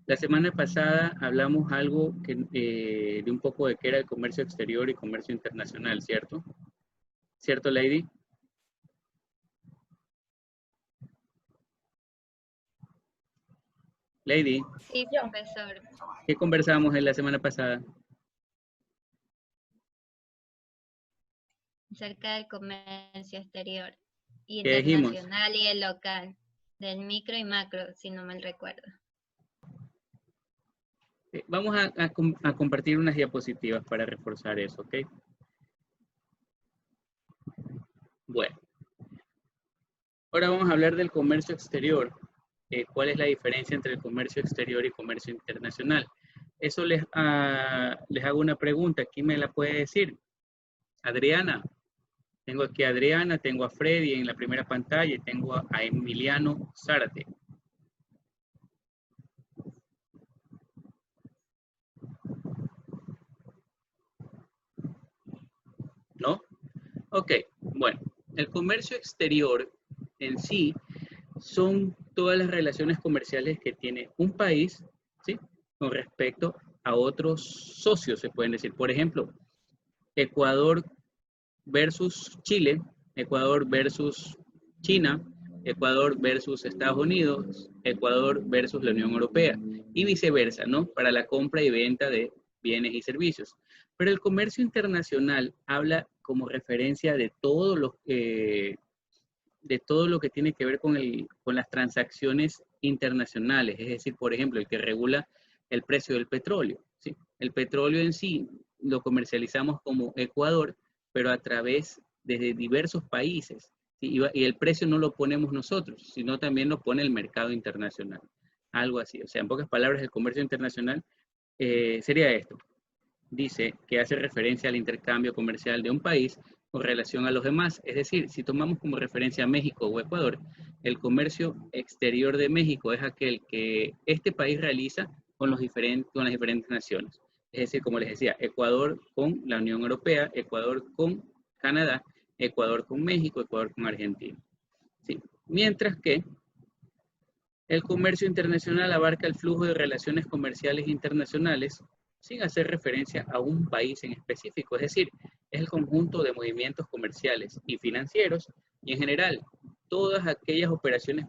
La semana pasada hablamos algo de un poco de qué era el comercio exterior y comercio internacional, ¿cierto? ¿Cierto, Lady? Lady, Sí, profesor. ¿qué conversábamos en la semana pasada? Acerca del comercio exterior, ¿Qué dijimos? internacional y el local, del micro y macro, si no mal recuerdo. Vamos a compartir unas diapositivas para reforzar eso, ¿ok? Bueno, ahora vamos a hablar del comercio exterior. ¿Cuál es la diferencia entre el comercio exterior y comercio internacional? Eso les hago una pregunta. ¿Quién me la puede decir? Adriana. Tengo aquí a Adriana, tengo a Freddy en la primera pantalla y tengo a Emiliano Zárate. ¿No? Ok, bueno, el comercio exterior en sí son todas las relaciones comerciales que tiene un país, ¿sí? Con respecto a otros socios, se pueden decir. Por ejemplo, Ecuador versus Chile, Ecuador versus China, Ecuador versus Estados Unidos, Ecuador versus la Unión Europea y viceversa, ¿no? Para la compra y venta de bienes y servicios. Pero el comercio internacional habla como referencia de todo lo que tiene que ver con las transacciones internacionales, es decir, por ejemplo, el que regula el precio del petróleo, ¿sí? El petróleo en sí lo comercializamos como Ecuador, pero a través de diversos países, ¿sí? Y el precio no lo ponemos nosotros, sino también lo pone el mercado internacional, algo así. O sea, en pocas palabras, el comercio internacional sería esto. Dice que hace referencia al intercambio comercial de un país con relación a los demás. Es decir, si tomamos como referencia a México o Ecuador, el comercio exterior de México es aquel que este país realiza con las diferentes naciones. Es decir, como les decía, Ecuador con la Unión Europea, Ecuador con Canadá, Ecuador con México, Ecuador con Argentina. ¿Sí? Mientras que el comercio internacional abarca el flujo de relaciones comerciales internacionales sin hacer referencia a un país en específico, es decir, es el conjunto de movimientos comerciales y financieros y en general todas aquellas operaciones,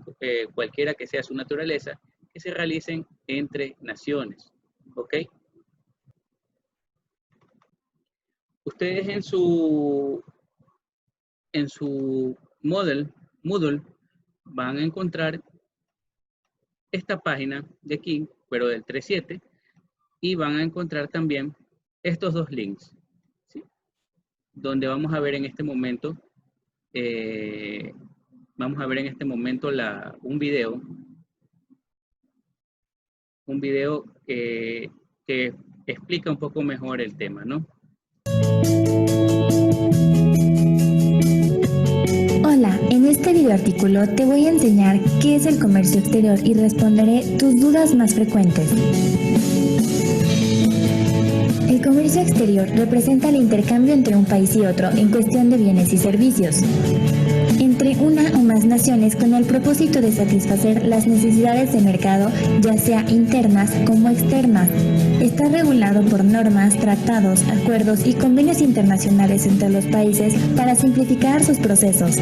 cualquiera que sea su naturaleza, que se realicen entre naciones. ¿Ok? Ustedes en su Moodle van a encontrar esta página de aquí, pero del 3.7, y van a encontrar también estos dos links, ¿sí? Donde vamos a ver en este momento, un video que explica un poco mejor el tema, ¿no? Hola, en este video artículo te voy a enseñar qué es el comercio exterior y responderé tus dudas más frecuentes. El comercio exterior representa el intercambio entre un país y otro en cuestión de bienes y servicios, entre una o más naciones con el propósito de satisfacer las necesidades de mercado, ya sea internas como externas. Está regulado por normas, tratados, acuerdos y convenios internacionales entre los países para simplificar sus procesos.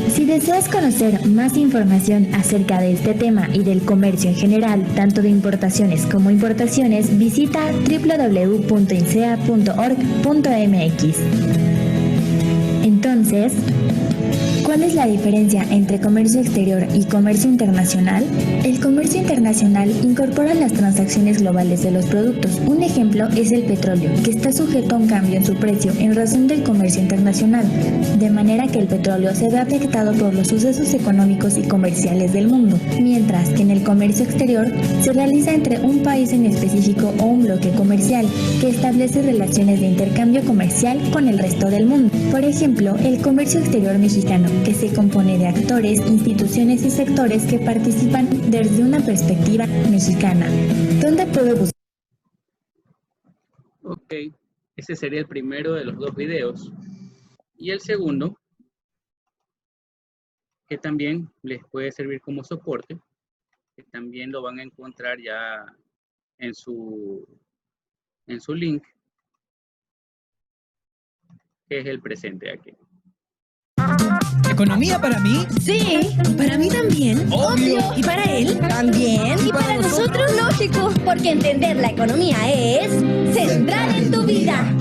Si deseas conocer más información acerca de este tema y del comercio en general, tanto de importaciones como importaciones, visita www.insea.org.mx. Entonces, ¿cuál es la diferencia entre comercio exterior y comercio internacional? El comercio internacional incorpora las transacciones globales de los productos. Un ejemplo es el petróleo, que está sujeto a un cambio en su precio en razón del comercio internacional, de manera que el petróleo se ve afectado por los sucesos económicos y comerciales del mundo, mientras que en el comercio exterior se realiza entre un país en específico o un bloque comercial, que establece relaciones de intercambio comercial con el resto del mundo. Por ejemplo, el comercio exterior mexicano, que se compone de actores, instituciones y sectores que participan desde una perspectiva mexicana. ¿Dónde puedo buscar? Ok, ese sería el primero de los dos videos. Y el segundo, que también les puede servir como soporte, que también lo van a encontrar ya en su link, que es el presente aquí. ¿Economía para mí? Sí, para mí también. Obvio. ¿Y para él? También. Y para nosotros, lógico, porque entender la economía es central en tu vida.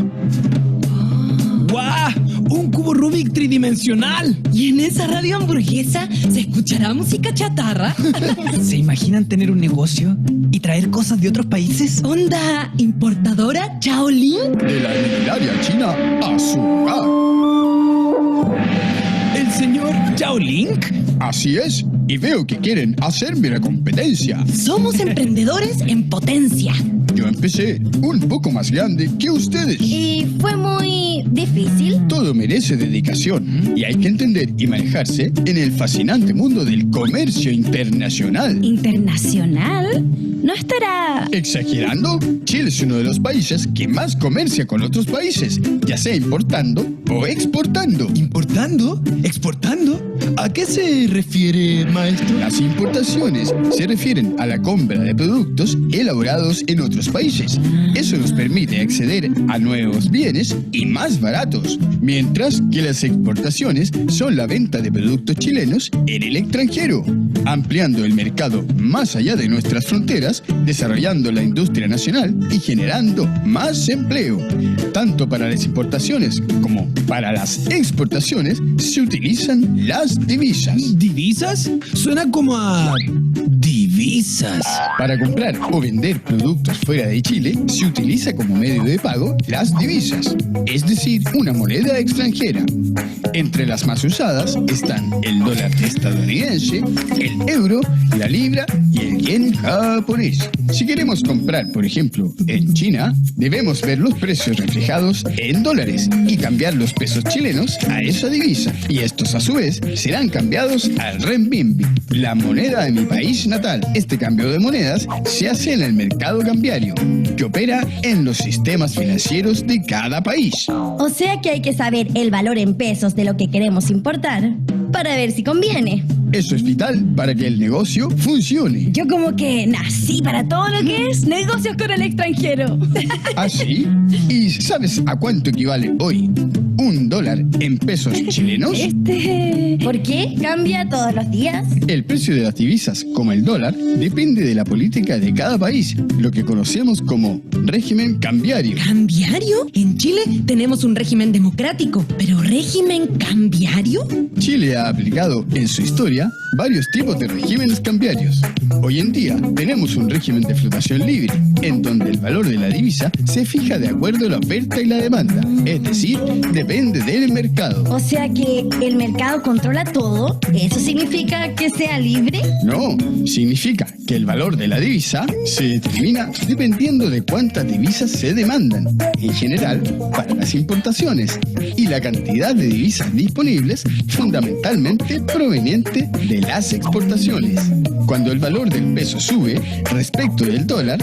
¡Guau! ¡Un cubo Rubik tridimensional! ¿Y en esa radio hamburguesa se escuchará música chatarra? ¿Se imaginan tener un negocio y traer cosas de otros países? ¿Onda importadora Shaolin? De la milenaria China a su hogar. ¿El señor Yao Link? Así es, y veo que quieren hacerme la competencia. Somos emprendedores en potencia. Yo empecé un poco más grande que ustedes. ¿Y fue muy difícil? Todo merece dedicación y hay que entender y manejarse en el fascinante mundo del comercio internacional. ¿Internacional? ¿No estará...? ¿Exagerando? Chile es uno de los países que más comercia con otros países, ya sea importando o exportando. ¿Importando? ¿Exportando? ¿A qué se refiere, maestro? Las importaciones se refieren a la compra de productos elaborados en otros países. Eso nos permite acceder a nuevos bienes y más baratos, mientras que las exportaciones son la venta de productos chilenos en el extranjero, ampliando el mercado más allá de nuestras fronteras, desarrollando la industria nacional y generando más empleo. Tanto para las importaciones como para las exportaciones se utilizan las divisas. ¿Divisas? Suena como a... divisas. Para comprar o vender productos fuera de Chile se utiliza como medio de pago las divisas, es decir, una moneda extranjera. Entre las más usadas están el dólar estadounidense, el euro, la libra y el yen japonés. Si queremos comprar, por ejemplo, en China, debemos ver los precios reflejados en dólares y cambiar los pesos chilenos a esa divisa. Y estos a su vez serán cambiados al renminbi, la moneda de mi país natal. Este cambio de monedas se hace en el mercado cambiario, que opera en los sistemas financieros de cada país. O sea que hay que saber el valor en pesos de lo que queremos importar para ver si conviene. Eso es vital para que el negocio funcione. Yo como que nací para todo lo que es negocios con el extranjero. ¿Ah, sí? ¿Y sabes a cuánto equivale hoy $1 en pesos chilenos? ¿Por qué? ¿Cambia todos los días? El precio de las divisas, como el dólar, depende de la política de cada país, lo que conocemos como régimen cambiario. ¿Cambiario? En Chile tenemos un régimen democrático, pero ¿régimen cambiario? Chile ha aplicado en su historia varios tipos de regímenes cambiarios. Hoy en día tenemos un régimen de flotación libre, en donde el valor de la divisa se fija de acuerdo a la oferta y la demanda, es decir, depende del mercado. O sea que el mercado controla todo. ¿Eso significa que sea libre? No, significa que el valor de la divisa se determina dependiendo de cuántas divisas se demandan, en general para las importaciones, y la cantidad de divisas disponibles fundamentalmente proveniente de las exportaciones. Cuando el valor del peso sube respecto del dólar,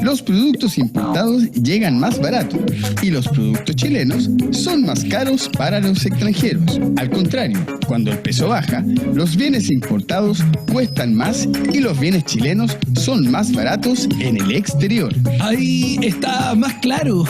los productos importados llegan más baratos y los productos chilenos son más caros para los extranjeros. Al contrario, cuando el peso baja, los bienes importados cuestan más y los bienes chilenos son más baratos en el exterior. Ahí está más claro.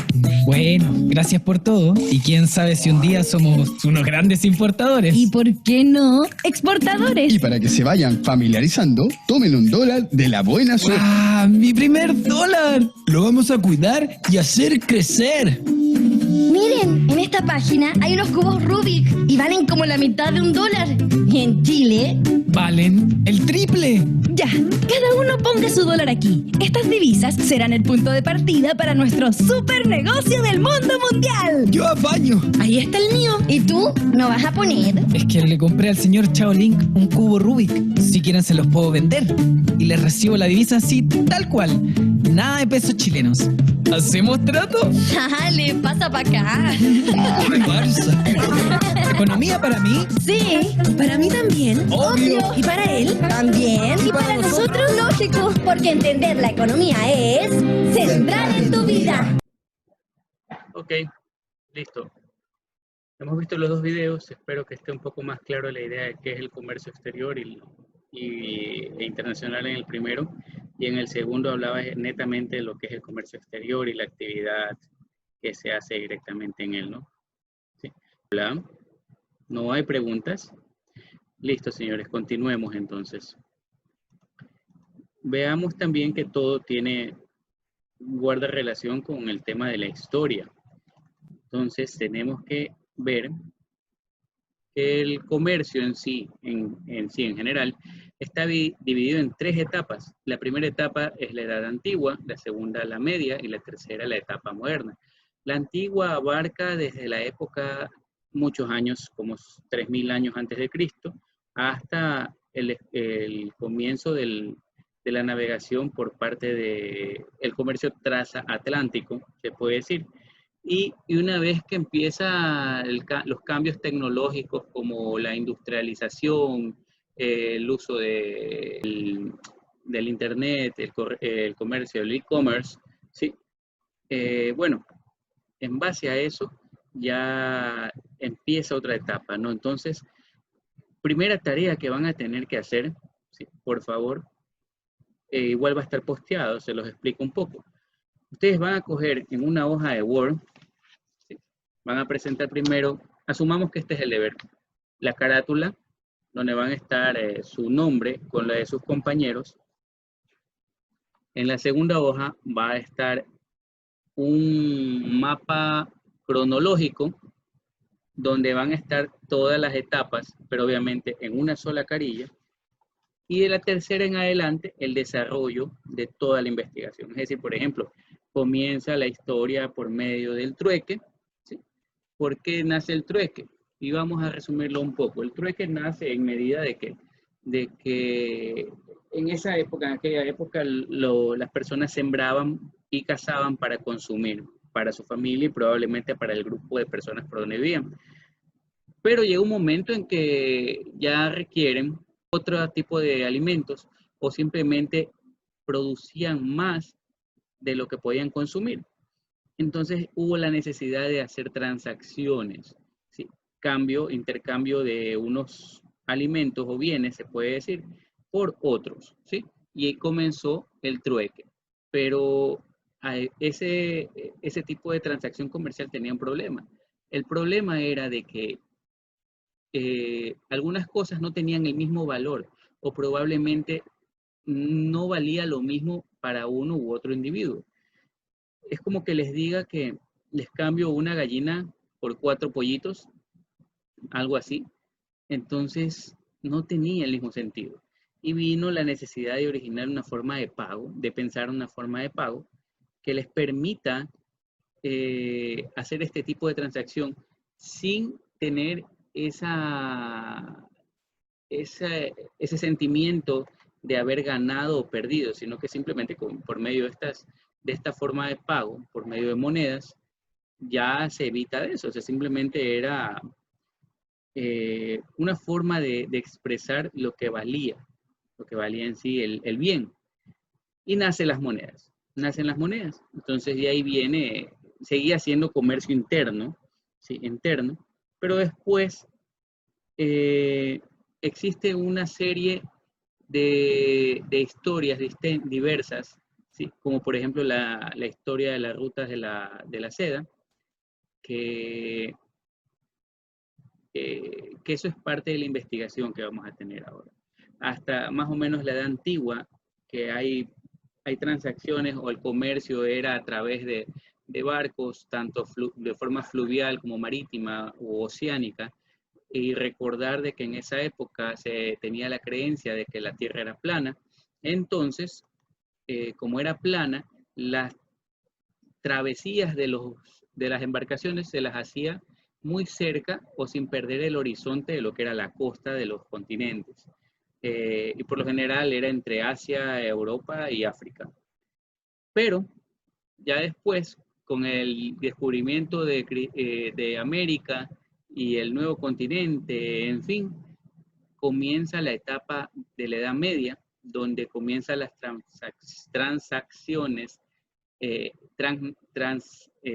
Bueno, gracias por todo. Y quién sabe si un día somos unos grandes importadores. ¿Y por qué no exportadores? Y para que se vayan familiarizando, tomen $1 de la buena suerte. ¡Ah, mi primer dólar! Lo vamos a cuidar y hacer crecer. Miren, en esta página hay unos cubos Rubik y valen como la mitad de $1. Y en Chile... Valen el triple. Ya, cada uno ponga su dólar aquí. Estas divisas serán el punto de partida para nuestro super negocio del mundo mundial. Yo apaño. Ahí está el mío. ¿Y tú? ¿No vas a poner? Es que le compré al señor Chao Link un cubo Rubik. Si quieren se los puedo vender. Y les recibo la divisa así, tal cual. Nada de pesos chilenos. ¿Hacemos trato? Dale, pasa para acá. ¡Qué farsa! ¿Economía para mí? Sí, para mí también. Obvio. ¿Y para él? También. Y para nosotros, lógico, porque entender la economía es central en tu vida. Ok, listo. Hemos visto los dos videos, espero que esté un poco más claro la idea de qué es el comercio exterior y e internacional en el primero, y en el segundo hablaba netamente de lo que es el comercio exterior y la actividad que se hace directamente en él, ¿no? ¿Sí? Hola. ¿No hay preguntas? Listo, señores, continuemos entonces. Veamos también que todo guarda relación con el tema de la historia. Entonces tenemos que ver que el comercio en sí, en general, está dividido en 3 etapas. La primera etapa es la edad antigua, la segunda la media y la tercera la etapa moderna. La antigua abarca desde la época, muchos años, como 3000 años antes de Cristo, hasta el comienzo de la navegación por parte del comercio transatlántico, se puede decir. Y una vez que empieza los cambios tecnológicos como la industrialización, el uso del internet, el comercio, el e-commerce, ¿sí? Bueno, en base a eso ya empieza otra etapa, ¿no? Entonces, primera tarea que van a tener que hacer, ¿sí? Por favor, igual va a estar posteado, se los explico un poco. Ustedes van a coger en una hoja de Word, ¿sí? Van a presentar primero, asumamos que este es el deber, la carátula, donde van a estar su nombre con la de sus compañeros. En la segunda hoja va a estar un mapa cronológico donde van a estar todas las etapas, pero obviamente en una sola carilla. Y de la tercera en adelante, el desarrollo de toda la investigación. Es decir, por ejemplo, comienza la historia por medio del trueque, ¿sí? ¿Por qué nace el trueque? Y vamos a resumirlo un poco. El trueque nace en medida de que en esa época, en aquella época, las personas sembraban y cazaban para consumir, para su familia y probablemente para el grupo de personas por donde vivían. Pero llega un momento en que ya requieren otro tipo de alimentos o simplemente producían más de lo que podían consumir. Entonces hubo la necesidad de hacer transacciones, ¿sí? Intercambio de unos alimentos o bienes, se puede decir, por otros, ¿sí? Y ahí comenzó el trueque. Pero ese tipo de transacción comercial tenía un problema. El problema era de que algunas cosas no tenían el mismo valor o probablemente no valía lo mismo para uno u otro individuo. Es como que les diga que les cambio una gallina por 4 pollitos, algo así. Entonces no tenía el mismo sentido. Y vino la necesidad de originar una forma de pago, de pensar una forma de pago que les permita hacer este tipo de transacción sin tener ese sentimiento de haber ganado o perdido, sino que simplemente por medio de esta forma de pago, por medio de monedas, ya se evita eso. O sea, simplemente era una forma de expresar lo que valía en sí el bien. Y nacen las monedas. Entonces de ahí seguía siendo comercio interno, ¿sí? Interno, pero después existe una serie de historias diversas, ¿sí? Como por ejemplo la historia de las rutas de la seda, que eso es parte de la investigación que vamos a tener ahora. Hasta más o menos la edad antigua, que hay transacciones o el comercio era a través de barcos, tanto de forma fluvial como marítima u oceánica, y recordar de que en esa época se tenía la creencia de que la Tierra era plana. Entonces, como era plana, las travesías de las embarcaciones se las hacía muy cerca o sin perder el horizonte de lo que era la costa de los continentes. Y por lo general era entre Asia, Europa y África. Pero ya después, con el descubrimiento de América y el nuevo continente, en fin, comienza la etapa de la Edad Media, donde comienzan las transacciones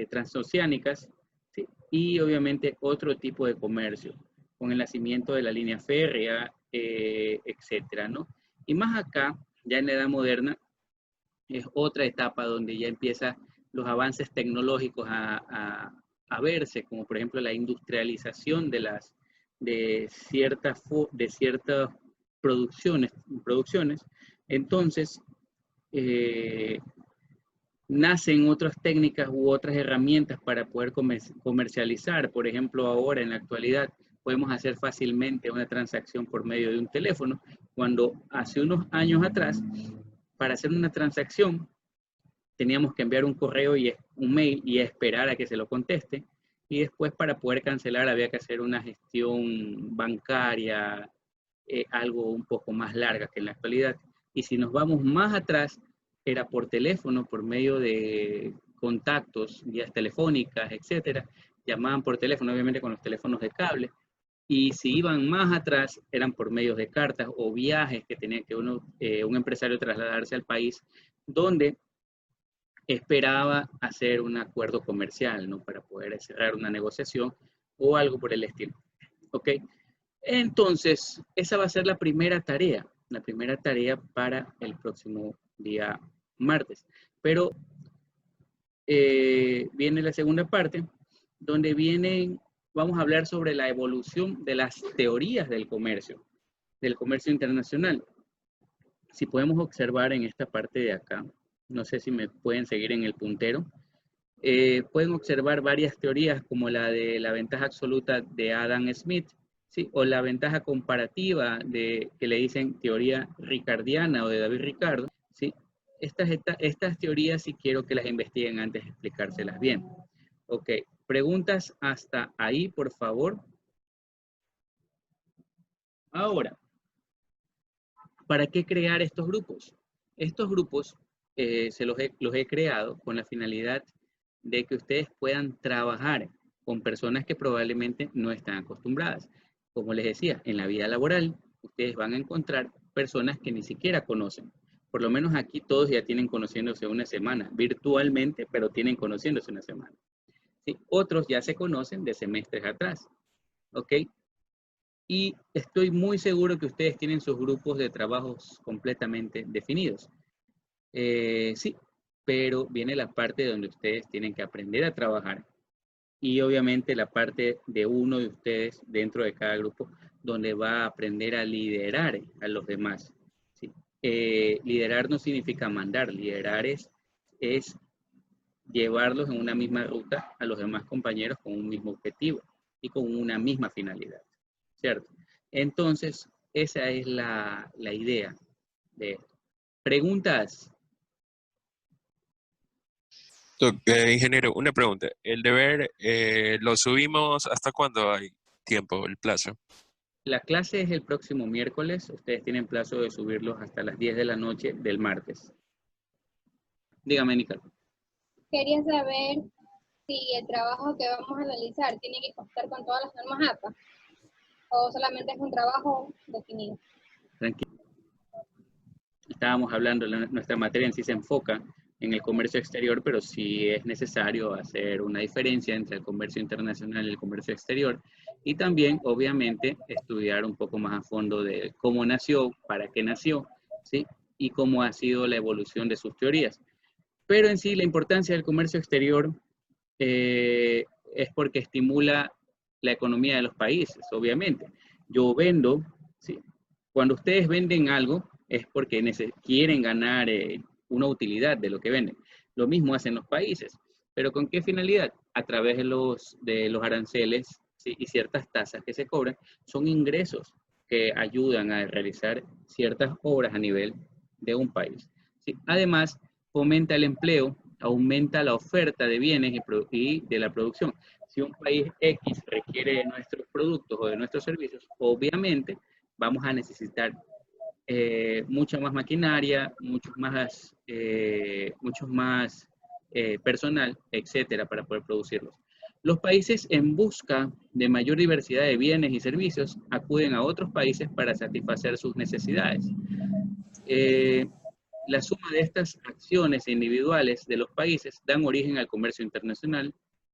transoceánicas, ¿sí? Y obviamente otro tipo de comercio, con el nacimiento de la línea férrea etcétera, ¿no? Y más acá, ya en la Edad Moderna, es otra etapa donde ya empiezan los avances tecnológicos a verse, como por ejemplo la industrialización de ciertas producciones. Entonces, nacen otras técnicas u otras herramientas para poder comercializar. Por ejemplo, ahora en la actualidad podemos hacer fácilmente una transacción por medio de un teléfono, cuando hace unos años atrás, para hacer una transacción, teníamos que enviar un correo y un mail y esperar a que se lo conteste. Y después, para poder cancelar, había que hacer una gestión bancaria, algo un poco más larga que en la actualidad. Y si nos vamos más atrás, era por teléfono, por medio de contactos, vías telefónicas, etcétera. Llamaban por teléfono, obviamente con los teléfonos de cable. Y si iban más atrás, eran por medios de cartas o viajes que tenía que un empresario trasladarse al país donde esperaba hacer un acuerdo comercial, ¿no? Para poder cerrar una negociación o algo por el estilo. ¿Ok? Entonces, esa va a ser la primera tarea para el próximo día martes. Pero viene la segunda parte, donde vamos a hablar sobre la evolución de las teorías del comercio internacional. Si podemos observar en esta parte de acá, no sé si me pueden seguir en el puntero, pueden observar varias teorías como la de la ventaja absoluta de Adam Smith, ¿sí? O la ventaja comparativa que le dicen teoría ricardiana o de David Ricardo, ¿sí? Estas teorías sí quiero que las investiguen antes de explicárselas bien. Ok, preguntas hasta ahí, por favor. Ahora, ¿para qué crear estos grupos? Estos grupos los he creado con la finalidad de que ustedes puedan trabajar con personas que probablemente no están acostumbradas. Como les decía, en la vida laboral, ustedes van a encontrar personas que ni siquiera conocen. Por lo menos aquí todos ya tienen conociéndose una semana, virtualmente, pero tienen conociéndose una semana. ¿Sí? Otros ya se conocen de semestres atrás. ¿Ok? Y estoy muy seguro que ustedes tienen sus grupos de trabajos completamente definidos. Sí, pero viene la parte donde ustedes tienen que aprender a trabajar. Y obviamente la parte de uno de ustedes dentro de cada grupo, donde va a aprender a liderar a los demás. ¿Sí? Liderar no significa mandar, liderar es llevarlos en una misma ruta a los demás compañeros con un mismo objetivo y con una misma finalidad, ¿cierto? Entonces, esa es la idea de esto. ¿Preguntas? Ingeniero, una pregunta. ¿El deber lo subimos hasta cuándo hay tiempo, el plazo? La clase es el próximo miércoles. Ustedes tienen plazo de subirlos hasta las 10 de la noche del martes. Dígame, Nicole. Quería saber si el trabajo que vamos a analizar tiene que constar con todas las normas APA o solamente es un trabajo definido. Tranquilo. Estábamos hablando, nuestra materia en sí se enfoca en el comercio exterior, pero sí es necesario hacer una diferencia entre el comercio internacional y el comercio exterior, y también, obviamente, estudiar un poco más a fondo de cómo nació, para qué nació, ¿sí? Y cómo ha sido la evolución de sus teorías. Pero en sí, la importancia del comercio exterior es porque estimula la economía de los países, obviamente. Yo vendo, ¿sí? Cuando ustedes venden algo, es porque quieren ganar una utilidad de lo que venden. Lo mismo hacen los países. ¿Pero con qué finalidad? A través de los aranceles, ¿sí? Y ciertas tasas que se cobran, son ingresos que ayudan a realizar ciertas obras a nivel de un país, ¿sí? Además, fomenta el empleo, aumenta la oferta de bienes y de la producción. Si un país X requiere de nuestros productos o de nuestros servicios, obviamente vamos a necesitar mucha más maquinaria, mucho más personal, etcétera, para poder producirlos. Los países en busca de mayor diversidad de bienes y servicios acuden a otros países para satisfacer sus necesidades. La suma de estas acciones individuales de los países dan origen al comercio internacional,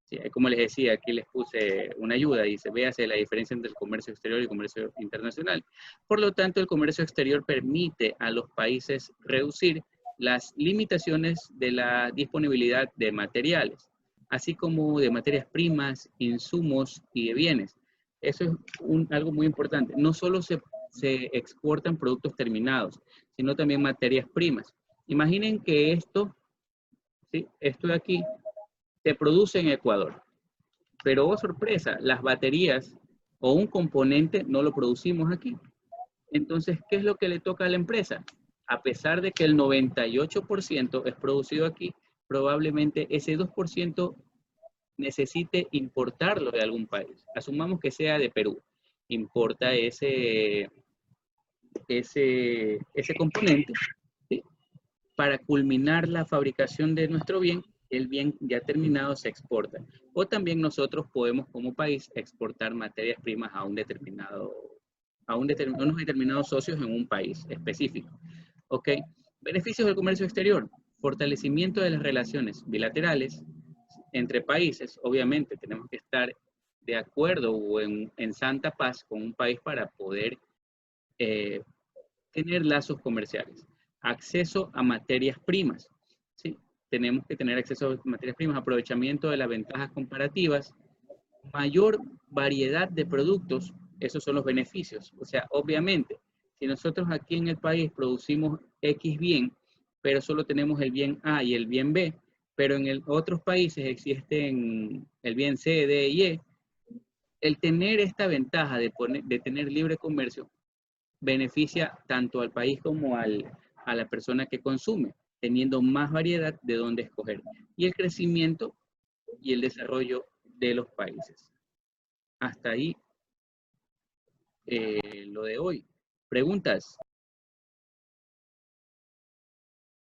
Sí, como les decía, aquí les puse una ayuda, dice, véase la diferencia entre el comercio exterior y el comercio internacional. Por lo tanto, el comercio exterior permite a los países reducir las limitaciones de la disponibilidad de materiales, así como de materias primas, insumos y de bienes. Eso es algo muy importante. No solo se exportan productos terminados, sino también materias primas. Imaginen que esto, ¿sí? Esto de aquí, se produce en Ecuador. Pero, oh sorpresa, las baterías o un componente no lo producimos aquí. Entonces, ¿qué es lo que le toca a la empresa? A pesar de que el 98% es producido aquí, probablemente ese 2% necesite importarlo de algún país. Asumamos que sea de Perú. Importa ese componente, ¿sí? Para culminar la fabricación de nuestro bien, el bien ya terminado se exporta. O también nosotros podemos como país exportar materias primas a unos determinados socios en un país específico. ¿Ok? Beneficios del comercio exterior. Fortalecimiento de las relaciones bilaterales entre países. Obviamente tenemos que estar de acuerdo o en santa paz con un país para poder tener lazos comerciales. Acceso a materias primas. ¿Sí? Tenemos que tener acceso a materias primas, aprovechamiento de las ventajas comparativas, mayor variedad de productos, esos son los beneficios. O sea, obviamente, si nosotros aquí en el país producimos X bien, pero solo tenemos el bien A y el bien B, pero en otros países existen el bien C, D y E, el tener esta ventaja de tener libre comercio beneficia tanto al país como a la persona que consume, teniendo más variedad de dónde escoger. Y el crecimiento y el desarrollo de los países. Hasta ahí lo de hoy. ¿Preguntas?